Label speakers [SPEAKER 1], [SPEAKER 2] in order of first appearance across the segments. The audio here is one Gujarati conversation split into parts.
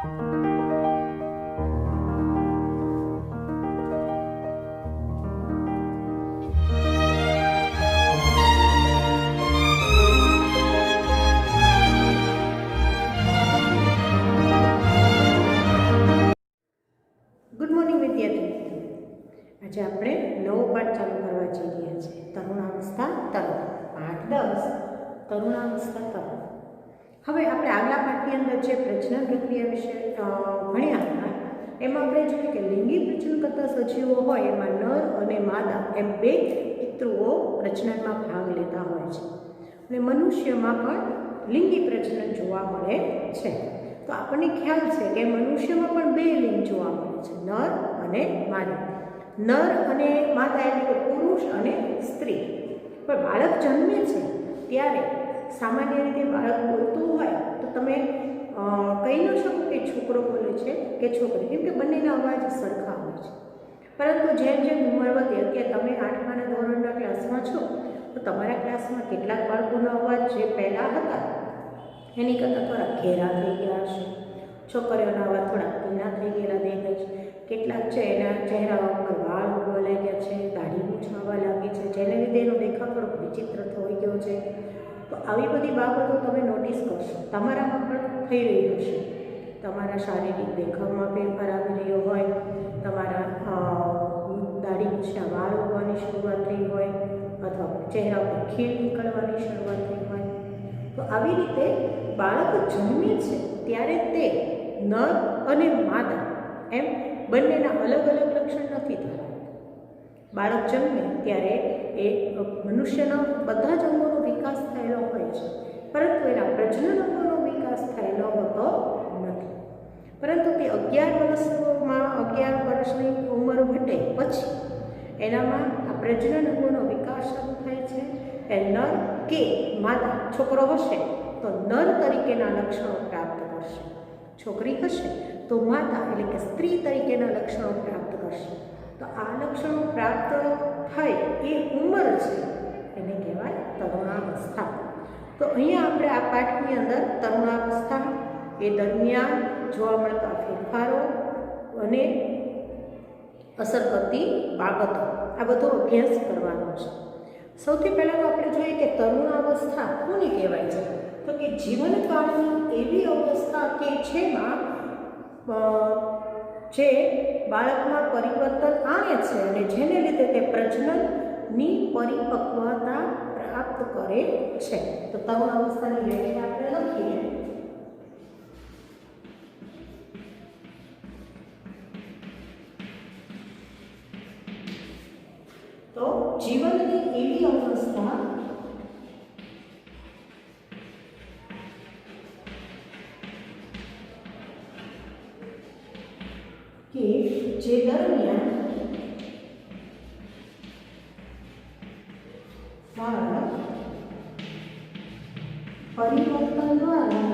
[SPEAKER 1] આજે આપણે નવો પાઠ ચાલુ કરવા જઈ રહ્યા છીએ. તરુણાવસ્થા તરફ પાઠ 10 તરુણાવસ્થા તરફ. હવે આપણે આગલા પાઠની અંદર જે પ્રજનન પ્રક્રિયા વિશે ભણ્યા હતા એમાં આપણે જોયું કે લિંગી પ્રજનન કરતા સજીવો હોય એમાં નર અને માદા એમ બે પિતૃઓ પ્રજનનમાં ભાગ લેતા હોય છે અને મનુષ્યમાં પણ લિંગી પ્રજનન જોવા મળે છે. તો આપણને ખ્યાલ છે કે મનુષ્યમાં પણ બે લિંગ જોવા મળે છે, નર અને માદા. નર અને માદા એટલે કે પુરુષ અને સ્ત્રી. પણ બાળક જન્મે છે ત્યારે સામાન્ય રીતે બાળક બોલતું હોય તો તમે કહી ન શકો કે છોકરો બોલે છે કે છોકરી, કેમ કે બંનેના અવાજ સરખા હોય છે. પરંતુ જેમ જેમ ઉંમર વધે, અત્યારે તમે 8મા ધોરણના ક્લાસમાં છો તો તમારા ક્લાસમાં કેટલાક બાળકોના અવાજ જે પહેલાં હતા એની કરતાં થોડા ઘેરા થઈ ગયા હશે. છોકરીઓના અવાજ થોડા પીના થઈ ગયેલા દેખાય છે. કેટલાક છે એના ચહેરા ઉપર વાળ ઉગવા લાગ્યા છે, દાઢી મૂછ આવવા લાગી છે, જેને લીધે એનો દેખાવ થોડો વિચિત્ર થઈ ગયો છે. તો આવી બધી બાબતો તમે નોટિસ કરશો, તમારામાં પણ થઈ રહી હશે. તમારા શારીરિક દેખાવમાં ફેરફાર આવી રહ્યો હોય, તમારા દાઢી મૂછના વાળ ઉગવાની શરૂઆત થઈ હોય અથવા ચહેરા પર ખીલ નીકળવાની શરૂઆત થઈ હોય. તો આવી રીતે બાળક જન્મે છે ત્યારે તે નર અને માદા એમ બંનેના અલગ અલગ લક્ષણ નથી ધરાવતા. બાળક જન્મે ત્યારે એ મનુષ્યના બધા જ અંગોનો વિકાસ થયેલો હોય છે, પરંતુ એના પ્રજનન અંગોનો વિકાસ થયેલો હોતો નથી. પરંતુ તે 11 વર્ષની ઉંમર ઘટે પછી એનામાં આ પ્રજનન અંગોનો વિકાસ શરૂ થાય છે. એ નર કે માદા, છોકરો હશે તો નર તરીકેના લક્ષણો પ્રાપ્ત કરશે, છોકરી હશે તો માતા એટલે કે સ્ત્રી તરીકેના લક્ષણો પ્રાપ્ત કરશે. તો આ લક્ષણો પ્રાપ્ત થાય એ ઉંમર છે એને કહેવાય તરુણાવસ્થા. તો અહીંયા આપણે આ પાઠની અંદર તરુણાવસ્થા, એ દરમિયાન જોવા મળતા ફેરફારો અને અસર કરતી બાબતો, આ બધો અભ્યાસ કરવાનો છે. સૌથી પહેલાં તો આપણે જોઈએ કે તરુણાવસ્થા કોને કહેવાય છે? તો કે જીવનકાળની એવી અવસ્થા કે જેમાં જે બાળકમાં પરિવર્તન આવે છે અને જેને લીધે તે પ્રજનનની પરિપક્વતા પ્રાપ્ત કરે છે. તો તરુણાવસ્થાની વ્યાખ્યા આપણે લખીએ તો જીવનની એવી અવસ્થા કે જે દરમિયાન બાળક પરિવર્તન દ્વારા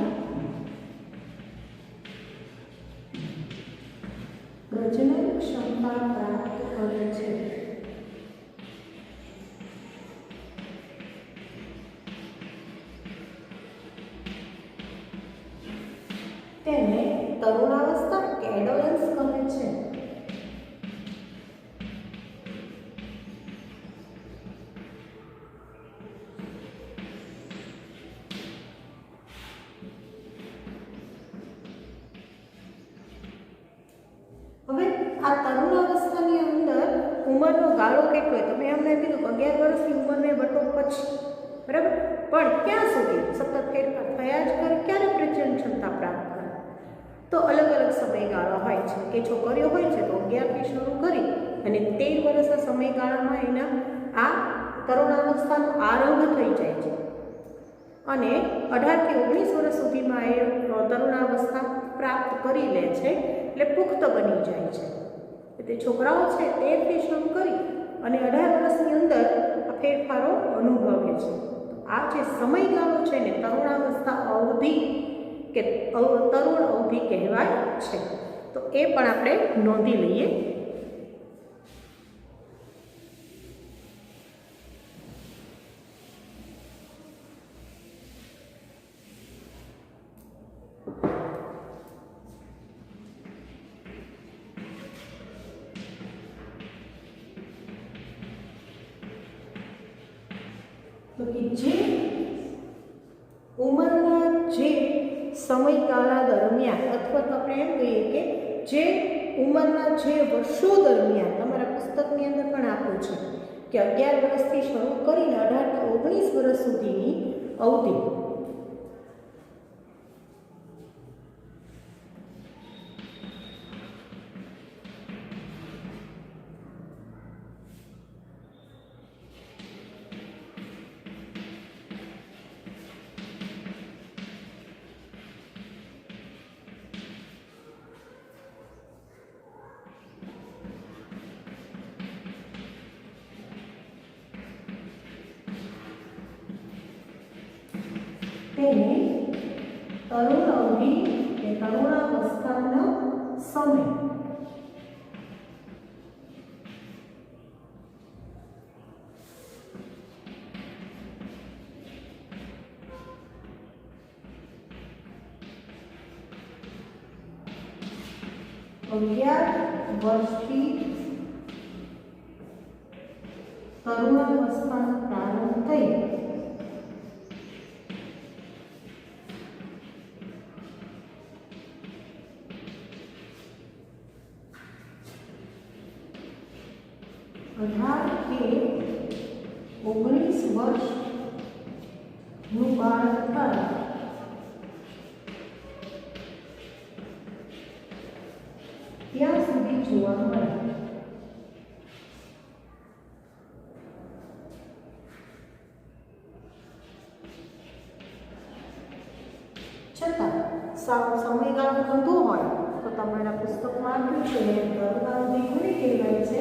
[SPEAKER 1] પ્રજનન ક્ષમતા પ્રાપ્ત કરે છે. તેને તરુણાવસ્થા કે એડોલન્સ કહે છે. હવે આ તરુણાવસ્થાની અંદર ઉંમરનો ગાળો કેટલો હોય? તમે એમને કીધું 11 વર્ષની ઉંમરને વટો પછી, બરાબર, પણ ક્યાં સુધી સતત ફેરફાર થયા જ કરે? ક્યારે પ્રજનન ક્ષમતા પ્રાપ્ત કરે? તો અલગ અલગ સમયગાળા હોય છે. કે છોકરીઓ હોય છે તો 11થી શરૂ કરી અને 13 વર્ષના સમયગાળામાં એના આ તરુણાવસ્થાનો આરંભ થઈ જાય છે અને 18થી 19 વર્ષ સુધીમાં એ તરુણાવસ્થા પ્રાપ્ત કરી લે છે, એટલે પુખ્ત બની જાય છે. એટલે છોકરાઓ છે 13થી શરૂ કરી અને 18 વર્ષની અંદર આ ફેરફારો અનુભવે છે. તો આ જે સમયગાળો છે ને તરુણાવસ્થા અવધિ કે તરુણ અવધિ કહેવાય છે. તો એ પણ આપણે નોંધી લઈએ. તો કે જે ઉંમરના જે સમયગાળા દરમિયાન અથવા તો આપણે એમ કહીએ કે જે ઉંમરના જે વર્ષો દરમિયાન તમારા પુસ્તકની અંદર પણ આપ્યું છે કે 11 વર્ષથી શરૂ કરીને 18 કે 19 વર્ષ સુધીની અવધિ તેને તરુણ અવધિ કે તરુણાવસ્થાનો સમય 11 વર્ષથી તરુણાવસ્થાનો પ્રારંભ થઈ 18 કે 19 વર્ષનું બાળક થાય ત્યાં સુધી જોવા મળે. છતાં સમયગાળો વધુ હોય તો તમારા પુસ્તકમાં આપ્યું છે તરુણાવધિ કોને કહેવાય છે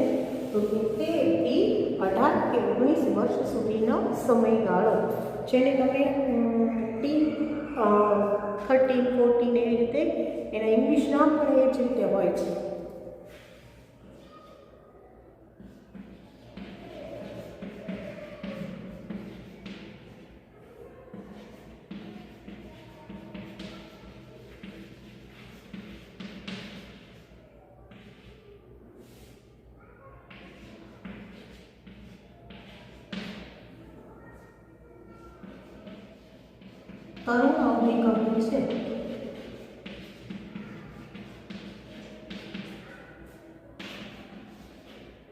[SPEAKER 1] તો કે 13 થી 18 કે 19 વર્ષ સુધીનો સમયગાળો, જેને તમે 13, 14 એવી રીતે એના ઇંગ્લિશ નામ પણ એ જ રીતે હોય છે. તરુણ અવધિ કહ્યું છે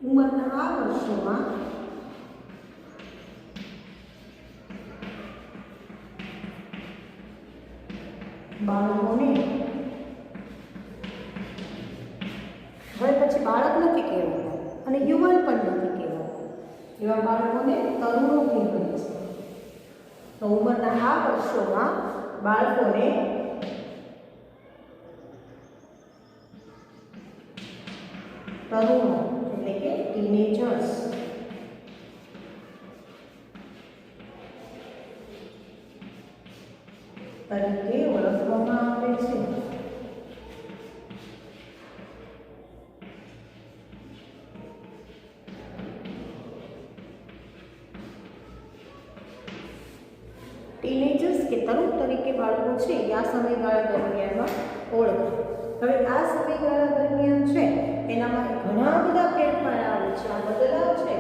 [SPEAKER 1] ઉંમરના આ વર્ષોમાં બાળકોને, હવે પછી બાળક નથી કહેવાતા અને યુવાન પણ નથી કહેવાતા, એવા બાળકોને તરુણો કહેવાય છે. તો ઉંમરના આ વર્ષોમાં બાળકોને તરુણો એટલે કે ટીનેજર્સ તરીકે ઓળખવામાં આવે છે. ટીનેજર્સ કે તરુણ તરીકે બાળકો છે આ સમયગાળા દરમિયાનમાં ઓળખાય. હવે આ સમયગાળા દરમિયાન છે એનામાં ઘણા બધા ફેરફાર આવે છે. આ બદલાવ છે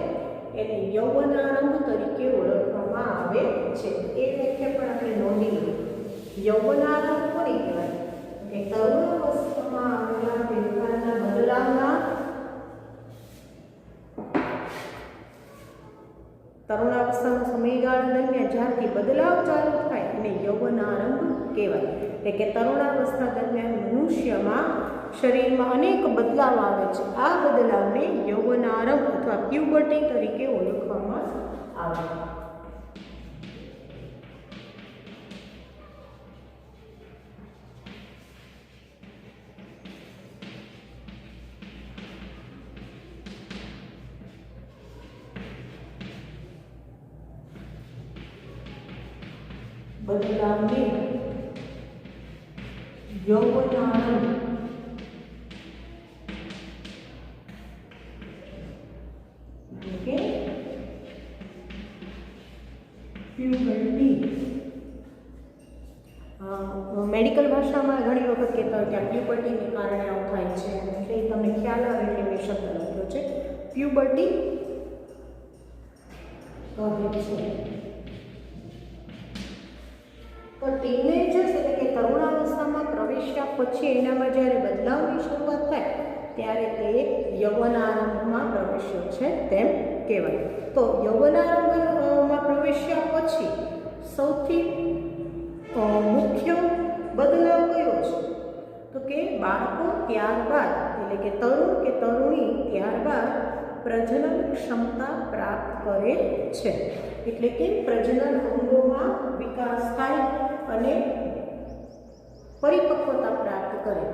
[SPEAKER 1] એને યૌવનારંભ તરીકે ઓળખવામાં આવે છે. એ વ્યાખ્યા પણ આપણે નોંધી લઈએ. યૌવનારંભ કોને કહેવાય કે તરુણાવસ્થામાં આવેલા ફેરફારના બદલાવના તરુણાવસ્થાના સમયગાળા દરમિયાન જ્યારથી બદલાવ ચાલુ થાય એને યૌવનારંભ કહેવાય. એટલે કે તરુણાવસ્થા દરમિયાન મનુષ્યમાં શરીરમાં અનેક બદલાવ આવે છે. આ બદલાવને યૌવનારંભ અથવા પ્યુબર્ટી તરીકે ઓળખવામાં આવે. બદલાવને યૌવનારંભ એટલે પ્યુબર્ટી. મેડિકલ ભાષામાં ઘણી વખત કહેતા હોય કે આ પ્યુબર્ટીને કારણે આવું થાય છે, એટલે તમને ખ્યાલ આવે એટલે મેં શબ્દ લખ્યો છે પ્યુબર્ટી કહે છે. તો ટીનેજર્સ એટલે કે તરુણાવસ્થામાં પ્રવેશ્યા પછી એનામાં જ્યારે બદલાવની શરૂઆત થાય ત્યારે તે યૌવનારંભમાં પ્રવેશ્યો છે તેમ કહેવાય. તો યૌવનારંભમાં પ્રવેશ્યા પછી સૌથી મુખ્ય બદલાવ કયો છે? તો કે બાળકો ત્યારબાદ એટલે કે તરુણ કે તરુણી ત્યારબાદ પ્રજનન ક્ષમતા પ્રાપ્ત કરે છે. એટલે કે પ્રજનન અંગોમાં વિકાસ થાય અને પરિપક્વતા પ્રાપ્ત કરે,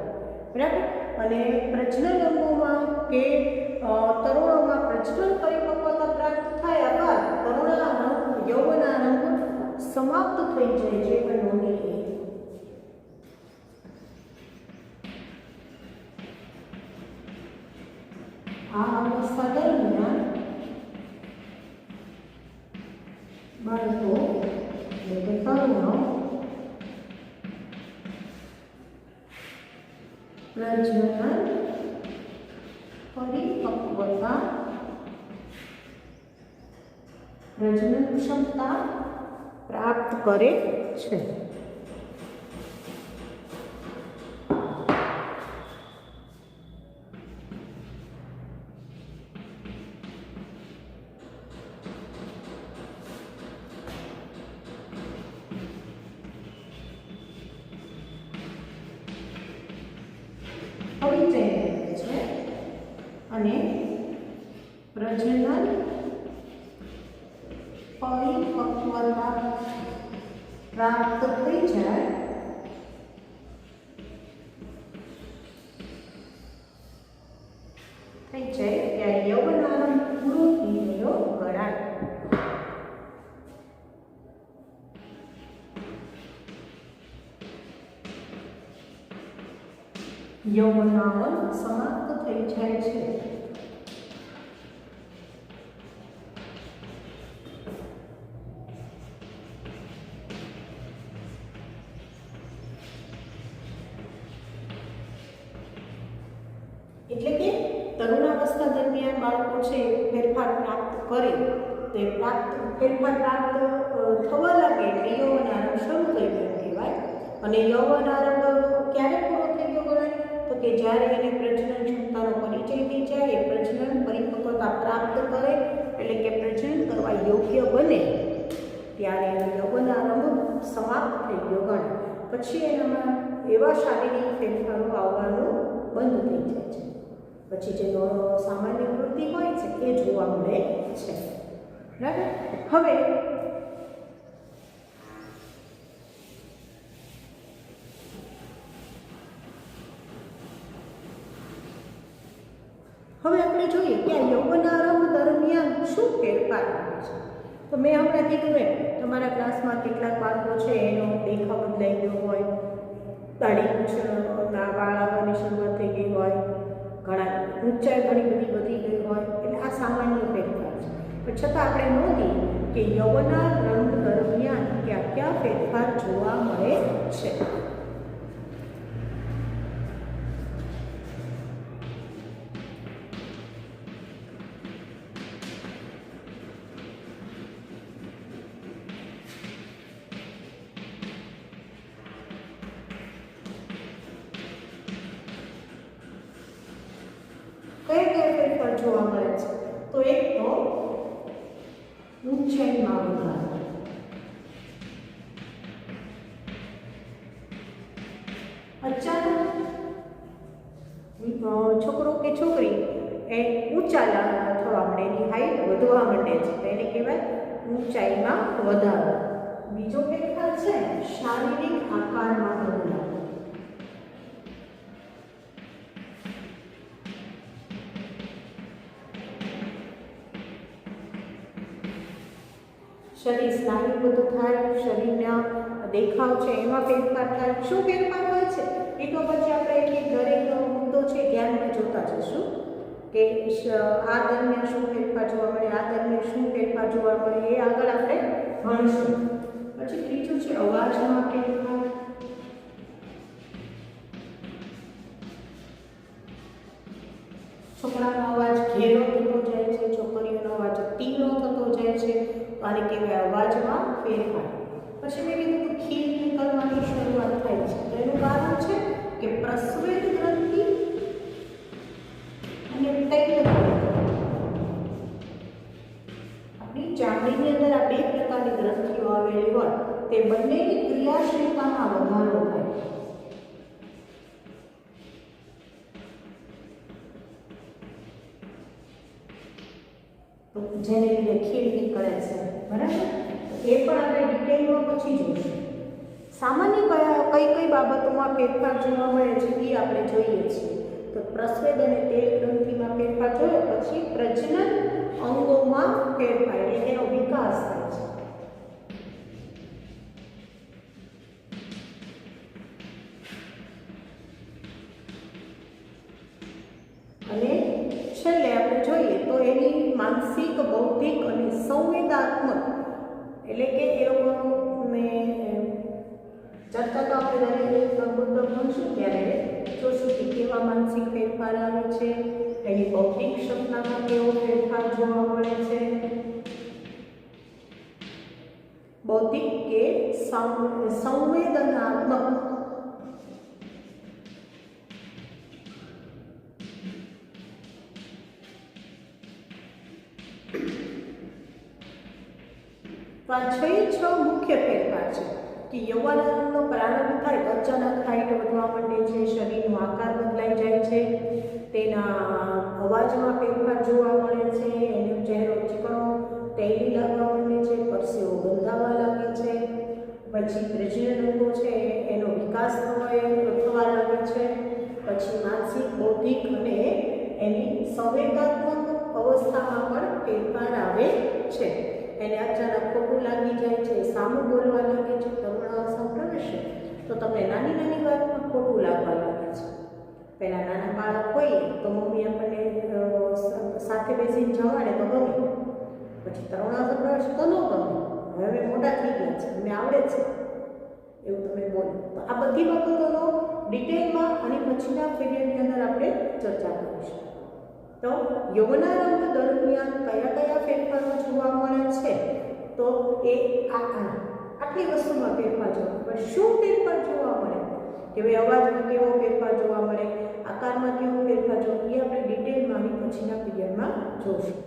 [SPEAKER 1] બરાબર. અને પ્રજનન અંગોમાં કે તરુણોમાં પ્રજનન પરિપક્વતા પ્રાપ્ત થયા બાદ તરુણારંભ યૌવનારંભ સમાપ્ત થઈ જાય છે. પણ નોંધી લઈએ આ અવસ્થા દરમિયાન બાળકો એટલે કે તરુણો પ્રજનન પરિપક્વતા પ્રજનન ક્ષમતા પ્રાપ્ત કરે છે. અને પ્રજનન પરિપક્વતા પ્રાપ્ત થઈ જાય ત્યારે યૌવનારંભ પૂરો થઈ ગયો ગણાય. યૌવનારંભ સમાપ્ત થઈ જાય છે. એટલે કે તરુણાવસ્થા દરમિયાન બાળકો છે ફેરફાર પ્રાપ્ત કરે, તે ફેરફાર પ્રાપ્ત થવા લાગે એટલે યૌવનારંભ શરૂ થઈ ગયો કહેવાય. અને યૌવનારંભ ક્યારે પૂરો થઈ ગયો ગણાય? તો કે જ્યારે એને પ્રજનન ક્ષમતાનો પરિચય થઈ જાય, એ પ્રજનન પરિપક્વતા પ્રાપ્ત કરે એટલે કે પ્રજનન કરવા યોગ્ય બને ત્યારે યૌવનારંભ સમાપ્ત થઈ ગયો ગણાય. પછી એનામાં એવા શારીરિક ફેરફારો આવવાનું બંધ થઈ જાય છે. પછી જે સામાન્ય વૃત્તિ હોય છે એ જોવા મળે છે, બરાબર. હવે આપણે જોઈએ કે આ યૌવનારંભ દરમિયાન શું ફેરફાર આવે છે. તો મેં હમણાં કીધું એમ તમારા ક્લાસમાં કેટલાક બાળકો છે એનો દેખાવ બદલાઈ ગયો હોય, દાઢી મૂછના વાળ આવવાની શરૂઆત થઈ ગઈ હોય, ઘણા ઊંચાઈ ઘણી બધી વધી ગઈ હોય, એટલે આ સામાન્ય ફેરફાર છે. પણ છતાં આપણે નોંધી કે યૌવનારંભ દરમિયાન ક્યાં ક્યાં ફેરફાર જોવા મળે છે. કયા ફેરફાર જોવા મળે છે? તો એક તો ઊંચાઈમાં વધારો, અચાનક છોકરો કે છોકરી એ ઊંચા થવા માંડે, એની હાઈટ વધવા માંડે છે, તો એને કહેવાય ઊંચાઈમાં વધારો. બીજો ફેરફાર છે શારીરિક આકારમાં બદલાવ. શરીર સ્નાયુબદ્ધ થાય, શરીરના દેખાવ છે એમાં ફેરફાર થાય. શું ફેરફાર હોય છે એ તો પછી આપણે દરેક મુદ્દો છે ધ્યાનમાં જોતા જશું કે આ દરમિયાન શું ફેરફાર જોવા મળે, આ દરમિયાન શું ફેરફાર જોવા મળે, એ આગળ આપણે ભણીશું. પછી ત્રીજું છે અવાજમાં ફેરફાર. છોકરાનો અવાજ ઘેરો થતો જાય છે, છોકરીઓનો અવાજ તીવ્ર થતો જાય છે, આને કહેવાય અવાજમાં ફેરફાર. પછી મેં કીધું કે ખીલ નીકળવાની શરૂઆત થાય છે. તો એનું કારણ છે કે પ્રસ્વેદ ગ્રંથિ અને તૈલ ગ્રંથિ. આપણી ચામડીની અંદર આ બે પ્રકારની ગ્રંથિઓ આવેલી હોય તે બંનેની ક્રિયાશીલતામાં વધારો થાય. તો જેને લીધે ખીલ નીકળે છે. બરાબર, એ પણ આપણે ડિટેલમાં પછી જોઈશું. સામાન્ય કઈ કઈ બાબતોમાં ફેરફાર જોવા મળે છે એ આપણે જોઈએ છીએ. તો પ્રસ્વેદ અને તેલ ગ્રંથિમાં ફેરફાર જોયો, પછી પ્રજનન અંગોમાં ફેરફાર એટલે એનો વિકાસ થાય છે. અને છેલ્લે આપણે જોઈએ તો એની માનસિક, બૌદ્ધિક અને સંવેદનાત્મક એટલે કે એ લોકોને ચર્ચા તો આપણે દરેક મુદ્દો ભણશું ત્યારે જોશું કે કેવા માનસિક ફેરફાર આવે છે, એની બૌદ્ધિક ક્ષમતામાં કેવો ફેરફાર જોવા મળે છે, બૌદ્ધિક કે સંવેદનાત્મક. તો આ 6 મુખ્ય ફેરફાર છે કે યૌવનનો પ્રારંભ થાય તો અચાનક હાઈટ વધવા માંડે છે, શરીરનો આકાર બદલાઈ જાય છે, તેના અવાજમાં ફેરફાર જોવા મળે છે, એનો ચહેરો ચીકણો તેલી લાગવા માંડે છે, પરસેવો બંધાવા લાગે છે, પછી પ્રજનન અંગો છે એનો વિકાસ થવા લાગે છે, પછી માનસિક, બૌદ્ધિક અને એની સંવેદનાત્મક અવસ્થામાં પણ ફેરફાર આવે છે. એને અચાનક ખોટું લાગી જાય છે, સામું બોલવા લાગે છે. તરુણાવસ્થા પ્રવેશે તો તમને નાની નાની વાતમાં ખોટું લાગવા લાગે છે. પહેલાં નાના બાળક હોય તો મમ્મી આપણને સાથે બેસીને જવાડે તો ગમે, પછી તરુણાવસ્થા પ્રવેશે તો ન ગમે. હવે અમે મોટા થઈ ગયા છે, અમને આવડે જ છે એવું તમે બોલો. તો આ બધી બાબતોનો ડિટેલમાં અને પછીના પીરિયડની અંદર આપણે ચર્ચા કરીશું. તો યૌવનારંભ દરમિયાન કયા કયા ફેરફારો જોવા મળે છે, તો એ આટલી વસ્તુમાં ફેરફાર જોવા મળે. શું ફેરફાર જોવા મળે કે ભાઈ અવાજમાં કેવો ફેરફાર જોવા મળે, આકારમાં કેવો ફેરફાર જોવા, એ આપણે ડિટેલમાં અને પછીના પીરિયડમાં જોઈશું.